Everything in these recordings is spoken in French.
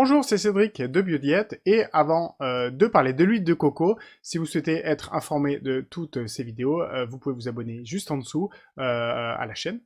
Bonjour, c'est Cédric de Biodiète et avant de parler de l'huile de coco, si vous souhaitez être informé de toutes ces vidéos, vous pouvez vous abonner juste en dessous à la chaîne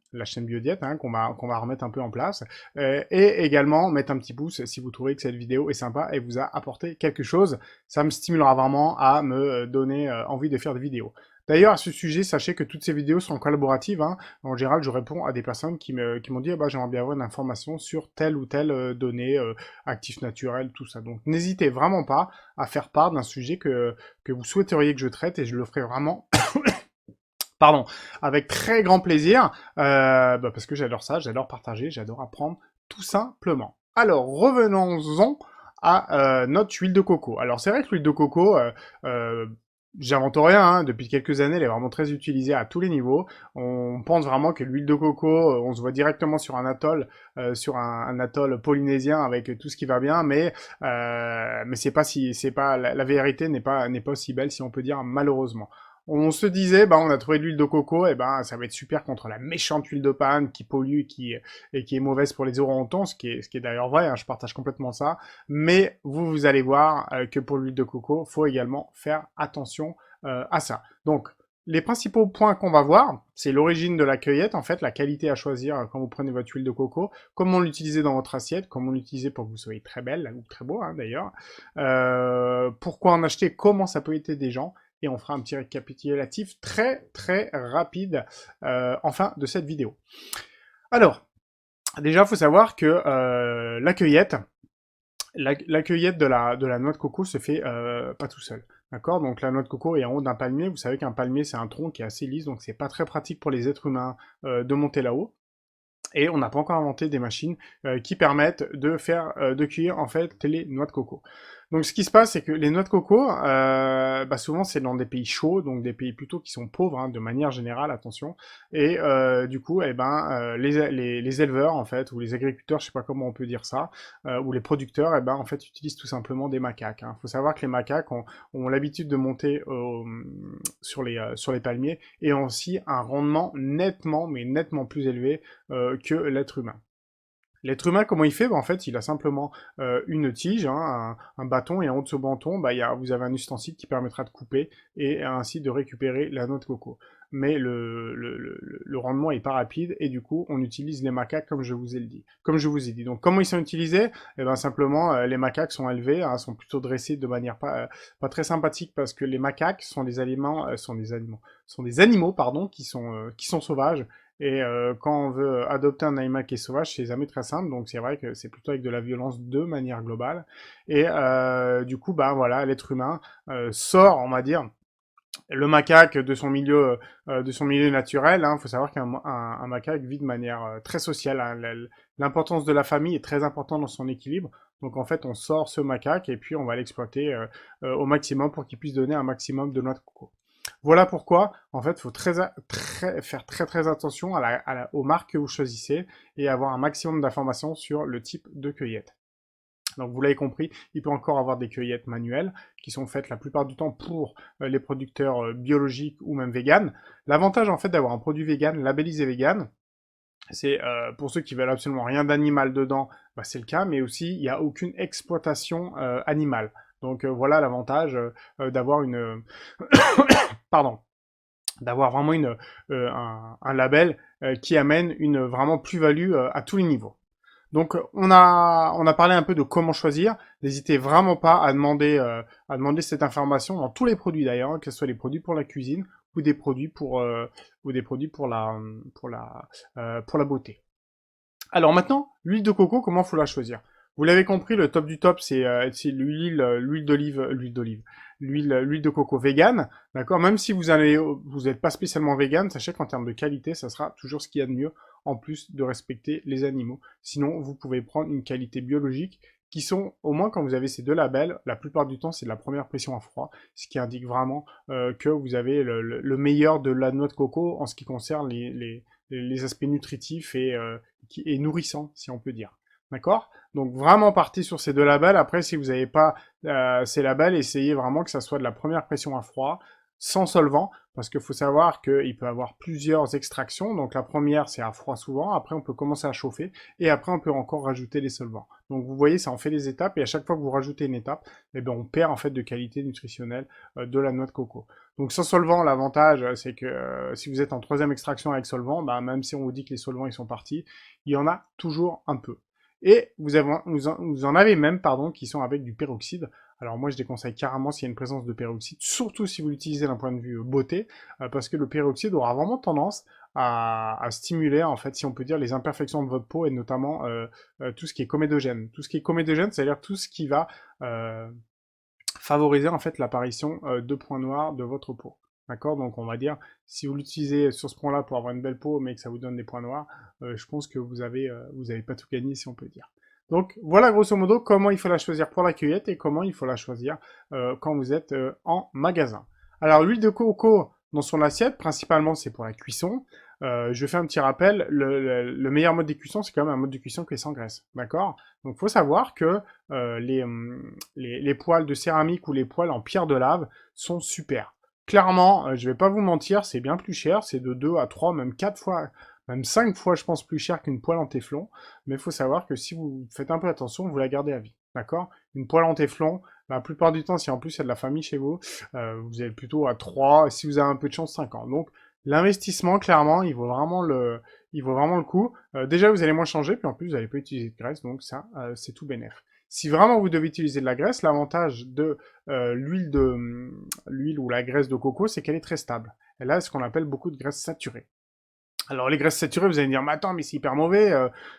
Biodiète qu'on va remettre un peu en place et également mettre un petit pouce si vous trouvez que cette vidéo est sympa et vous a apporté quelque chose. Ça me stimulera vraiment à me donner envie de faire des vidéos. D'ailleurs, à ce sujet, sachez que toutes ces vidéos sont collaboratives. En général, je réponds à des personnes qui m'ont dit bah, j'aimerais bien avoir une information sur telle ou telle donnée, actifs naturels, tout ça. Donc n'hésitez vraiment pas à faire part d'un sujet que vous souhaiteriez que je traite et je le ferai vraiment pardon, avec très grand plaisir, parce que j'adore ça, j'adore partager, j'adore apprendre, tout simplement. Alors, revenons-en à notre huile de coco. Alors, c'est vrai que l'huile de coco, euh, j'invente rien, depuis quelques années, elle est vraiment très utilisée à tous les niveaux. On pense vraiment que l'huile de coco, on se voit directement sur un atoll, un atoll polynésien avec tout ce qui va bien, mais c'est pas, la vérité n'est pas aussi belle, si on peut dire, malheureusement. On se disait, bah, on a trouvé de l'huile de coco, et ben, ça va être super contre la méchante huile de palme qui pollue et qui est mauvaise pour les orang-outans, ce qui est d'ailleurs vrai, je partage complètement ça. Mais vous allez voir que pour l'huile de coco, faut également faire attention à ça. Donc, les principaux points qu'on va voir, c'est l'origine de la cueillette, en fait, la qualité à choisir quand vous prenez votre huile de coco, comment l'utiliser dans votre assiette, comment l'utiliser pour que vous soyez très belle, ou très beau d'ailleurs, pourquoi en acheter, comment ça peut aider des gens, et on fera un petit récapitulatif très très rapide en fin de cette vidéo. Alors, déjà, il faut savoir que la cueillette, la cueillette de la noix de coco se fait pas tout seul. D'accord. Donc la noix de coco est en haut d'un palmier. Vous savez qu'un palmier, c'est un tronc qui est assez lisse, donc c'est pas très pratique pour les êtres humains de monter là-haut. Et on n'a pas encore inventé des machines qui permettent de cueillir en fait les noix de coco. Donc ce qui se passe, c'est que les noix de coco, souvent c'est dans des pays chauds, donc des pays plutôt qui sont pauvres, de manière générale, attention. Et du coup, les éleveurs en fait, ou les agriculteurs, je sais pas comment on peut dire ça, ou les producteurs, en fait utilisent tout simplement des macaques. Il faut savoir que les macaques ont l'habitude de monter sur les palmiers et ont aussi un rendement nettement, mais nettement plus élevé que l'être humain. L'être humain, comment il fait? En fait, il a simplement une tige, un bâton, et en haut de ce bâton, vous avez un ustensile qui permettra de couper et ainsi de récupérer la noix de coco. Mais le rendement est pas rapide et du coup, on utilise les macaques comme je vous ai dit. Donc, comment ils sont utilisés? Simplement, les macaques sont élevés, sont plutôt dressés de manière pas très sympathique parce que les macaques sont sont des animaux, pardon, qui sont sauvages et quand on veut adopter un animal qui est sauvage, c'est jamais très simple. Donc c'est vrai que c'est plutôt avec de la violence de manière globale. Et du coup, voilà, l'être humain sort, on va dire, le macaque de son milieu naturel. Il faut savoir qu'un macaque vit de manière très sociale. L'importance de la famille est très importante dans son équilibre. Donc en fait, on sort ce macaque et puis on va l'exploiter au maximum pour qu'il puisse donner un maximum de noix de coco. Voilà pourquoi, en fait, il faut faire très attention aux marques que vous choisissez et avoir un maximum d'informations sur le type de cueillette. Donc vous l'avez compris, il peut encore avoir des cueillettes manuelles qui sont faites la plupart du temps pour les producteurs biologiques ou même véganes. L'avantage en fait d'avoir un produit vegan, labellisé vegan, c'est pour ceux qui veulent absolument rien d'animal dedans, c'est le cas, mais aussi il n'y a aucune exploitation animale. Donc voilà l'avantage d'avoir une pardon, d'avoir vraiment un label qui amène une vraiment plus-value à tous les niveaux. Donc on a parlé un peu de comment choisir. N'hésitez vraiment pas à demander cette information dans tous les produits d'ailleurs, que ce soit les produits pour la cuisine ou des produits ou des produits pour la beauté. Alors maintenant, l'huile de coco, comment faut la choisir? Vous l'avez compris, le top du top, c'est l'huile de coco vegan, d'accord? Même si vous n'êtes pas spécialement vegan, sachez qu'en termes de qualité, ça sera toujours ce qu'il y a de mieux, en plus de respecter les animaux. Sinon, vous pouvez prendre une qualité biologique, qui sont, au moins quand vous avez ces deux labels, la plupart du temps, c'est de la première pression à froid, ce qui indique vraiment que vous avez le meilleur de la noix de coco en ce qui concerne les aspects nutritifs qui est nourrissant, si on peut dire. D'accord? Donc vraiment partez sur ces deux labels. Après, si vous n'avez pas ces labels, essayez vraiment que ça soit de la première pression à froid. sans solvant, parce qu'il faut savoir qu'il peut y avoir plusieurs extractions. Donc la première, c'est à froid souvent, après on peut commencer à chauffer, et après on peut encore rajouter les solvants. Donc vous voyez, ça en fait des étapes, et à chaque fois que vous rajoutez une étape, eh ben, on perd en fait de qualité nutritionnelle de la noix de coco. Donc sans solvant, l'avantage, c'est que si vous êtes en troisième extraction avec solvant, bah, même si on vous dit que les solvants ils sont partis, il y en a toujours un peu. Et vous en avez même, pardon, qui sont avec du peroxyde. Alors moi, je déconseille carrément s'il y a une présence de peroxyde, surtout si vous l'utilisez d'un point de vue beauté, parce que le peroxyde aura vraiment tendance à stimuler, en fait, si on peut dire, les imperfections de votre peau, et notamment tout ce qui est comédogène. Tout ce qui est comédogène, c'est-à-dire tout ce qui va favoriser, en fait, l'apparition de points noirs de votre peau. D'accord? Donc on va dire, si vous l'utilisez sur ce point-là pour avoir une belle peau, mais que ça vous donne des points noirs, je pense que vous avez pas tout gagné, si on peut dire. Donc voilà grosso modo comment il faut la choisir pour la cueillette et comment il faut la choisir quand vous êtes en magasin. Alors l'huile de coco dans son assiette, principalement c'est pour la cuisson. Je fais un petit rappel, le meilleur mode de cuisson, c'est quand même un mode de cuisson qui est sans graisse, d'accord? Donc il faut savoir que les poêles de céramique ou les poêles en pierre de lave sont super. Clairement, je vais pas vous mentir, c'est bien plus cher, c'est de 2 à 3, même 4 fois, même 5 fois, je pense, plus cher qu'une poêle en téflon. Mais il faut savoir que si vous faites un peu attention, vous la gardez à vie. D'accord? Une poêle en téflon, la plupart du temps, si en plus il y a de la famille chez vous, vous êtes plutôt à 3, si vous avez un peu de chance, 5 ans. Donc, l'investissement, clairement, il vaut vraiment le coup. Déjà, vous allez moins changer, puis en plus, vous n'allez pas utiliser de graisse, donc ça, c'est tout bénef. Si vraiment vous devez utiliser de la graisse, l'avantage de l'huile ou la graisse de coco, c'est qu'elle est très stable. Elle a ce qu'on appelle beaucoup de graisse saturée. Alors les graisses saturées, vous allez me dire, mais attends, mais c'est hyper mauvais,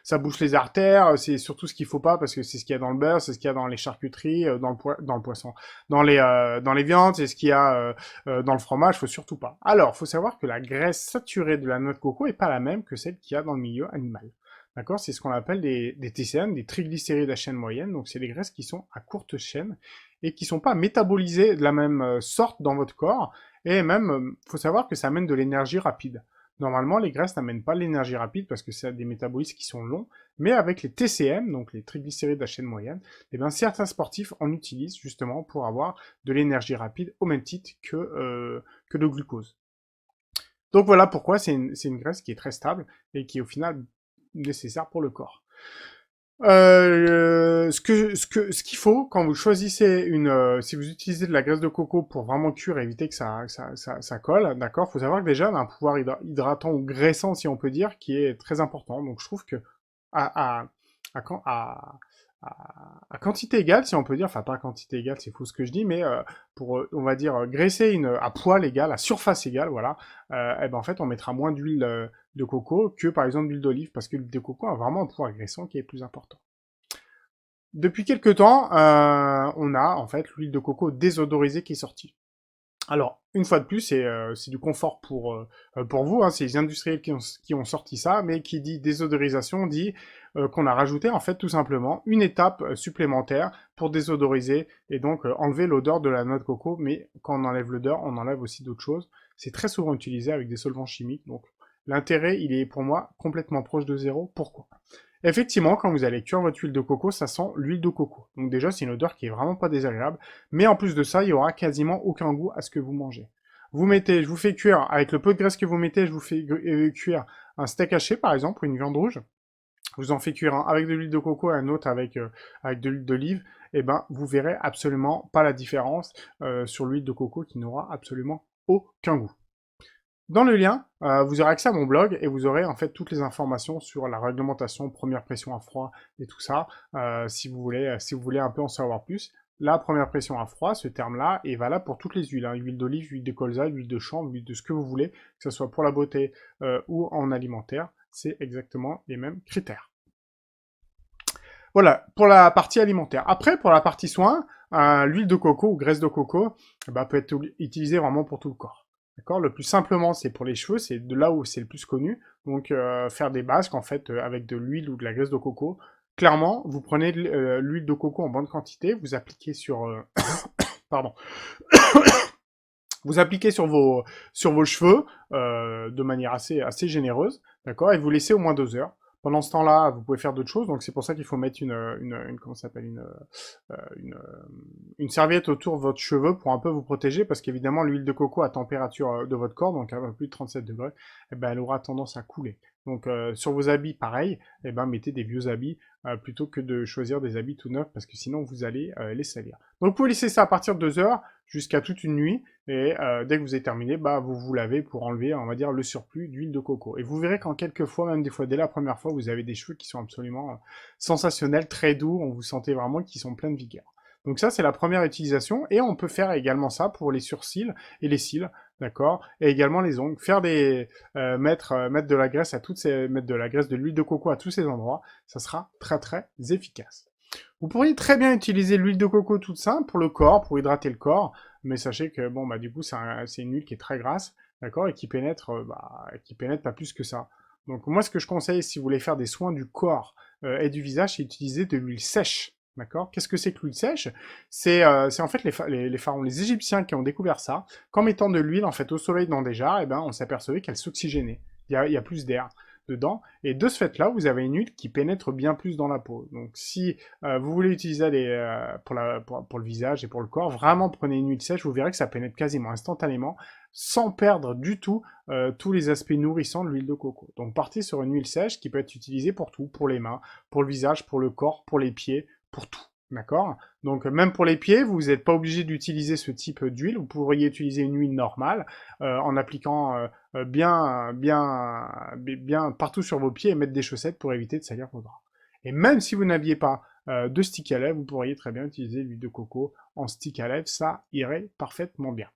ça bouche les artères, c'est surtout ce qu'il faut pas parce que c'est ce qu'il y a dans le beurre, c'est ce qu'il y a dans les charcuteries, dans le poisson, dans les viandes, c'est ce qu'il y a dans le fromage, faut surtout pas. Alors, faut savoir que la graisse saturée de la noix de coco est pas la même que celle qu'il y a dans le milieu animal. D'accord? C'est ce qu'on appelle des TCM, des triglycérides à chaîne moyenne, donc c'est des graisses qui sont à courte chaîne et qui sont pas métabolisées de la même sorte dans votre corps, et même, faut savoir que ça amène de l'énergie rapide. Normalement, les graisses n'amènent pas l'énergie rapide parce que c'est des métabolismes qui sont longs, mais avec les TCM, donc les triglycérides à chaîne moyenne, eh bien, certains sportifs en utilisent justement pour avoir de l'énergie rapide au même titre que le glucose. Donc voilà pourquoi c'est une graisse qui est très stable et qui est au final nécessaire pour le corps. Ce qu'il faut quand vous choisissez si vous utilisez de la graisse de coco pour vraiment cuire et éviter que ça colle, d'accord, faut savoir que déjà on a un pouvoir hydratant ou graissant, si on peut dire, qui est très important. Donc je trouve que à, à, à, à, à quantité égale, si on peut dire, enfin pas à quantité égale, c'est fou ce que je dis, mais pour, on va dire, graisser à poil égal, à surface égale, voilà, et ben en fait on mettra moins d'huile de coco que par exemple d'huile d'olive, parce que l'huile de coco a vraiment un pouvoir graissant qui est plus important. Depuis quelques temps, on a en fait l'huile de coco désodorisée qui est sortie. Alors, une fois de plus, c'est du confort pour vous, hein, c'est les industriels qui ont sorti ça, mais qui dit désodorisation dit qu'on a rajouté en fait tout simplement une étape supplémentaire pour désodoriser et donc enlever l'odeur de la noix de coco, mais quand on enlève l'odeur, on enlève aussi d'autres choses. C'est très souvent utilisé avec des solvants chimiques, donc l'intérêt, il est pour moi complètement proche de zéro. Pourquoi? Effectivement, quand vous allez cuire votre huile de coco, ça sent l'huile de coco. Donc déjà, c'est une odeur qui est vraiment pas désagréable. Mais en plus de ça, il y aura quasiment aucun goût à ce que vous mangez. Je vous fais cuire, avec le peu de graisse que vous mettez, je vous fais cuire un steak haché, par exemple, ou une viande rouge. Vous en faites cuire un avec de l'huile de coco et un autre avec de l'huile d'olive. Et ben, vous verrez absolument pas la différence sur l'huile de coco qui n'aura absolument aucun goût. Dans le lien, vous aurez accès à mon blog et vous aurez en fait toutes les informations sur la réglementation, première pression à froid et tout ça, si vous voulez un peu en savoir plus. La première pression à froid, ce terme-là, est valable pour toutes les huiles, hein, huile d'olive, huile de colza, huile de chanvre, huile de ce que vous voulez, que ce soit pour la beauté ou en alimentaire, c'est exactement les mêmes critères. Voilà, pour la partie alimentaire. Après, pour la partie soins, l'huile de coco ou graisse de coco peut être utilisée vraiment pour tout le corps. D'accord. Le plus simplement, c'est pour les cheveux, c'est de là où c'est le plus connu. Donc, faire des masques, en fait, avec de l'huile ou de la graisse de coco. Clairement, vous prenez l'huile de coco en bonne quantité, vous appliquez sur... pardon. Vous appliquez sur vos cheveux de manière assez généreuse, d'accord, et vous laissez au moins 2 heures. Pendant ce temps-là, vous pouvez faire d'autres choses. Donc c'est pour ça qu'il faut mettre comment ça s'appelle, une serviette autour de votre cheveu pour un peu vous protéger, parce qu'évidemment l'huile de coco à température de votre corps, donc à plus de 37 degrés, eh ben, elle aura tendance à couler. Donc sur vos habits, pareil, eh ben, mettez des vieux habits plutôt que de choisir des habits tout neufs, parce que sinon vous allez les salir. Donc vous pouvez laisser ça à partir de 2 heures jusqu'à toute une nuit, et dès que vous avez terminé, bah, vous vous lavez pour enlever, on va dire, le surplus d'huile de coco. Et vous verrez qu'en quelques fois, même des fois dès la première fois, vous avez des cheveux qui sont absolument sensationnels, très doux, on vous sentez vraiment qu'ils sont pleins de vigueur. Donc ça, c'est la première utilisation, et on peut faire également ça pour les sourcils et les cils, d'accord, et également les ongles. Faire mettre de la graisse mettre de la graisse, de l'huile de coco à tous ces endroits, ça sera très très efficace. Vous pourriez très bien utiliser l'huile de coco toute simple pour le corps, pour hydrater le corps, mais sachez que bon bah du coup c'est une huile qui est très grasse, d'accord, et qui pénètre pas plus que ça. Donc moi ce que je conseille si vous voulez faire des soins du corps et du visage, c'est utiliser de l'huile sèche. D'accord. Qu'est-ce que c'est que l'huile sèche? C'est en fait les pharaons, les Égyptiens qui ont découvert ça. Qu'en mettant de l'huile en fait au soleil dans des jarres, eh ben, on s'apercevait qu'elle s'oxygénait. Il y a plus d'air dedans. Et de ce fait-là, vous avez une huile qui pénètre bien plus dans la peau. Donc si vous voulez utiliser pour le visage et pour le corps, vraiment prenez une huile sèche, vous verrez que ça pénètre quasiment instantanément, sans perdre du tout tous les aspects nourrissants de l'huile de coco. Donc partez sur une huile sèche qui peut être utilisée pour tout, pour les mains, pour le visage, pour le corps, pour les pieds, pour tout. D'accord? Donc même pour les pieds, vous n'êtes pas obligé d'utiliser ce type d'huile. Vous pourriez utiliser une huile normale en appliquant bien partout sur vos pieds et mettre des chaussettes pour éviter de salir vos draps. Et même si vous n'aviez pas de stick à lèvres, vous pourriez très bien utiliser l'huile de coco en stick à lèvres. Ça irait parfaitement bien.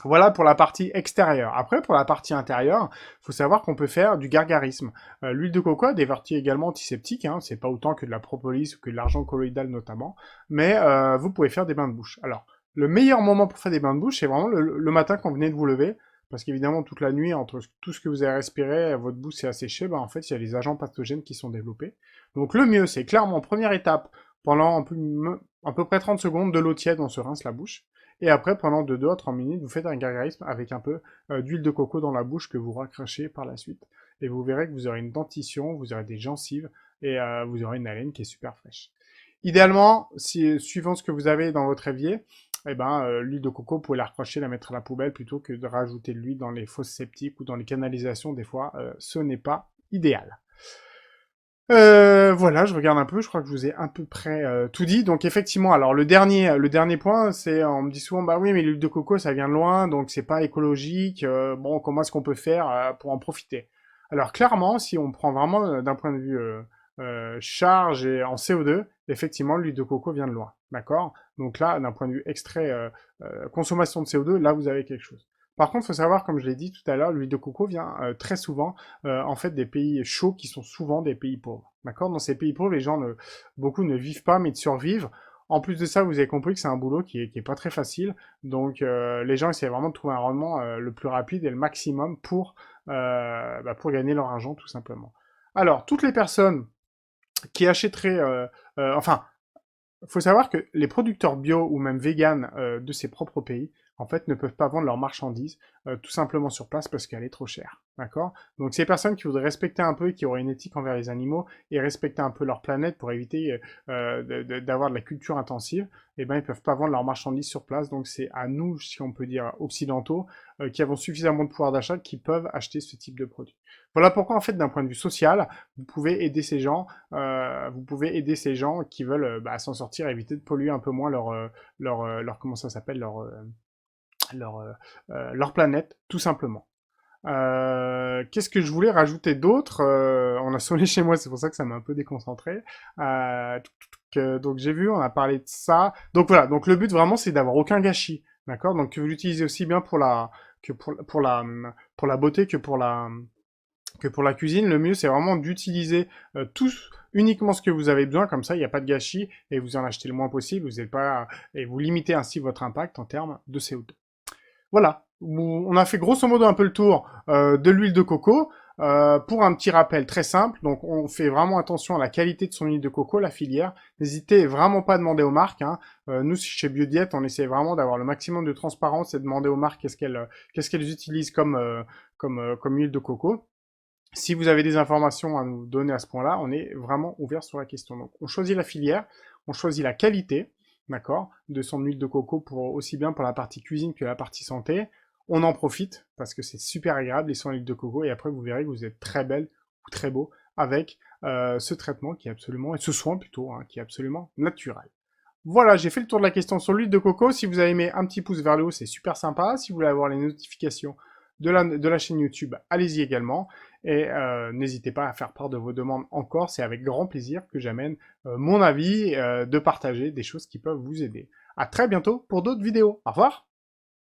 Voilà pour la partie extérieure. Après, pour la partie intérieure, il faut savoir qu'on peut faire du gargarisme. L'huile de coco a des vertus également antiseptiques, hein, c'est pas autant que de la propolis ou que de l'argent colloïdal notamment, mais vous pouvez faire des bains de bouche. Alors, le meilleur moment pour faire des bains de bouche, c'est vraiment le matin quand vous venez de vous lever, parce qu'évidemment, toute la nuit, entre tout ce que vous avez respiré, votre bouche s'est asséchée, bah, en fait, il y a des agents pathogènes qui sont développés. Donc le mieux, c'est clairement, première étape, pendant à peu près 30 secondes, de l'eau tiède, on se rince la bouche. Et après, pendant de 2 à 3 minutes, vous faites un gargarisme avec un peu d'huile de coco dans la bouche que vous racrachez par la suite. Et vous verrez que vous aurez une dentition, vous aurez des gencives et vous aurez une haleine qui est super fraîche. Idéalement, suivant ce que vous avez dans votre évier, eh ben, l'huile de coco, vous pouvez la recracher, la mettre à la poubelle plutôt que de rajouter de l'huile dans les fosses septiques ou dans les canalisations. Des fois, ce n'est pas idéal. Voilà, je regarde un peu, je crois que je vous ai à peu près tout dit. Donc effectivement, alors le dernier point, c'est on me dit souvent bah oui mais l'huile de coco ça vient de loin, donc c'est pas écologique. Bon, comment est-ce qu'on peut faire pour en profiter? Alors clairement, si on prend vraiment d'un point de vue charge et en CO2, effectivement l'huile de coco vient de loin, d'accord? Donc là, d'un point de vue extrait consommation de CO2, là vous avez quelque chose. Par contre, il faut savoir, comme je l'ai dit tout à l'heure, l'huile de coco vient très souvent en fait des pays chauds qui sont souvent des pays pauvres. D'accord? Dans ces pays pauvres, beaucoup ne vivent pas mais survivent. En plus de ça, vous avez compris que c'est un boulot qui est pas très facile. Donc les gens essaient vraiment de trouver un rendement le plus rapide et le maximum pour gagner leur argent tout simplement. Alors, toutes les personnes qui achèteraient enfin, il faut savoir que les producteurs bio ou même véganes de ces propres pays, en fait, ne peuvent pas vendre leurs marchandises tout simplement sur place parce qu'elle est trop chère. D'accord? Donc, ces personnes qui voudraient respecter un peu et qui auraient une éthique envers les animaux et respecter un peu leur planète pour éviter d'avoir de la culture intensive, eh ben, ils peuvent pas vendre leurs marchandises sur place. Donc, c'est à nous, si on peut dire occidentaux, qui avons suffisamment de pouvoir d'achat, qui peuvent acheter ce type de produit. Voilà pourquoi, en fait, d'un point de vue social, vous pouvez aider ces gens qui veulent s'en sortir, éviter de polluer un peu moins leur comment ça s'appelle leur planète, tout simplement. Qu'est-ce que je voulais rajouter d'autre? On a sonné chez moi, c'est pour ça que ça m'a un peu déconcentré. Donc j'ai vu, on a parlé de ça. Donc voilà, donc le but vraiment c'est d'avoir aucun gâchis, d'accord? Donc que vous l'utilisez aussi bien pour la beauté que pour la cuisine. Le mieux c'est vraiment d'utiliser uniquement ce que vous avez besoin, comme ça il n'y a pas de gâchis et vous en achetez le moins possible. Et vous limitez ainsi votre impact en termes de CO2. Voilà, on a fait grosso modo un peu le tour de l'huile de coco. Pour un petit rappel très simple, donc on fait vraiment attention à la qualité de son huile de coco, la filière. N'hésitez vraiment pas à demander aux marques. Hein. Nous, chez Biodiète, on essaie vraiment d'avoir le maximum de transparence et de demander aux marques qu'est-ce qu'elles utilisent comme huile de coco. Si vous avez des informations à nous donner à ce point-là, on est vraiment ouvert sur la question. Donc, on choisit la filière, on choisit la qualité, d'accord, de son huile de coco pour aussi bien pour la partie cuisine que la partie santé. On en profite parce que c'est super agréable les soins d'huile de coco et après vous verrez que vous êtes très belle ou très beau avec ce traitement qui est absolument, et ce soin plutôt, hein, qui est absolument naturel. Voilà, j'ai fait le tour de la question sur l'huile de coco. Si vous avez aimé, un petit pouce vers le haut, c'est super sympa. Si vous voulez avoir les notifications de la chaîne YouTube, allez-y également. Et n'hésitez pas à faire part de vos demandes encore. C'est avec grand plaisir que j'amène mon avis, de partager des choses qui peuvent vous aider. À très bientôt pour d'autres vidéos. Au revoir!